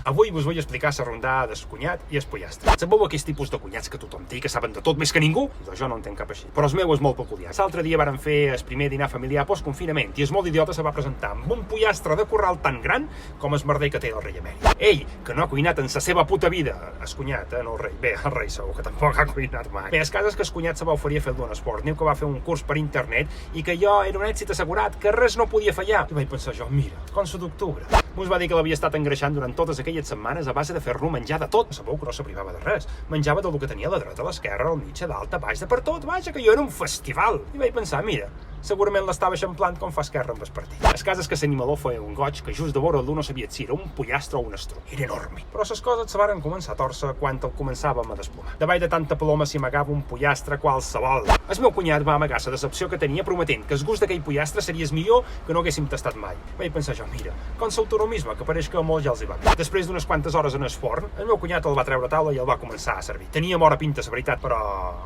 Avui vos vull explicar la rondada del cunyat i el pollastre. Sabeu aquells tipus de cunyats que tothom té, que saben de tot més que ningú? Doncs jo no entenc cap així. Però el meu és molt peculiar. L'altre dia varen fer el primer dinar familiar post-confinament i el molt idiota se va presentar amb un pollastre de corral tan gran com el merder que té el rei emèrit. Ell, que no ha cuinat en la seva puta vida, el cunyat, no el rei. Bé, el rei segur que tampoc ha cuinat mai. Bé, el cas és que el cunyat se va oferir a fer-lo en esport. Diu que va fer un curs per internet i que jo era un èxit assegurat, que res no podia fallar. I vaig pensar jo, mira, com l'1 d'octubre. Mos va dir que l'havia estat engreixant durant totes aquelles setmanes a base de fer-lo menjar de tot. Sabeu que no se privava de res. Menjava tot el que tenia a la dreta, a l'esquerra, al mig, a dalt, a baix, de per tot. Vaja, que jo era un festival. I vaig pensar, mira, segurament l'estava eixamplant com fa Esquerra amb el partit. El cas és que l'animaló feia un goig que just de veure'l no sabia si era un pollastre o un estruc. Era enorme. Però les coses se varen començar a torcer quan el començàvem a desplomar. Davall de tanta paloma s'hi amagava un pollastre qualsevol. El meu cunyat va amagar la decepció que tenia prometent que el gust d'aquell pollastre seria el millor que no haguéssim tastat mai. Vaig pensar jo, mira, com l'autonomisme, que pareix que a molts ja els hi va bé. Després d'unes quantes hores en el forn, el meu cunyat el va treure a taula i el va començar a servir. Tenia mora pinta, la veritat, però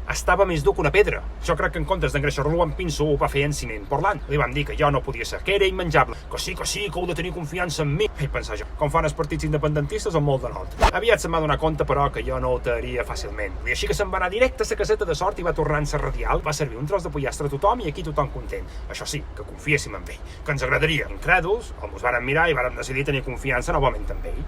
estava més dur que una pedra. Jo crec que en comptes d'engreixar-lo amb pinso ho va fer en ciment portland. Li vam dir que jo no podia ser, que era immenjable, que sí, que heu de tenir confiança en mi. Vaig pensar jo, com fan els partits independentistes amb molt de nord. Aviat se'm va donar compte, però, que jo no ho taria fàcilment. I així que se'n va anar directe a la caseta de sort i va tornar en la radial, va servir un tros de pollastre a tothom i aquí tothom content. Això sí, que confiéssim en ell, que ens agradaria. Incrèduls, el mos varen mirar i vàrem decidir tenir confiança novament en ell.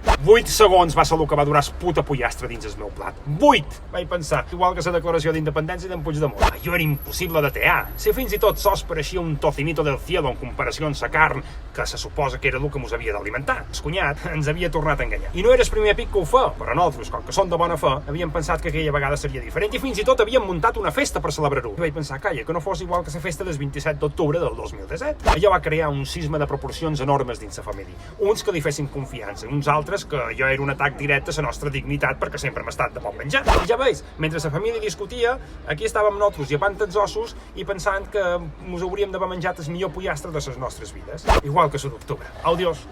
8 segons va ser el que va durar el puta pollastre dins el meu plat. 8! Vaig pensar, igual que la declaració d'independència d'en Puigdemont. Jo era impossible de tear. Si fins i tot sos pareixia un tocinito del cielo en comparació amb la carn, que se suposa que era el que mos havia d'alimentar. El cunyat ens havia tornat a enganyar. I no era el primer pic que ho fa, però nosaltres, com que són de bona fe, havíem pensat que aquella vegada seria diferent i fins i tot havíem muntat una festa per celebrar-ho. I vaig pensar, calla, que no fos igual que la festa del 27 d'octubre del 2017. Allò va crear un sisme de proporcions enormes dins la família. Uns que li fessin confiança, uns altres que jo era un atac directe a la nostra dignitat perquè sempre hem estat de bon menjar. I ja veus, mentre la família discutia, aquí estàvem nosaltres llepant els ossos i pensant que ens hauríem d'haver menjat el millor pollastre de les nostres vides. Igual que l'1 d'octubre. Adiós.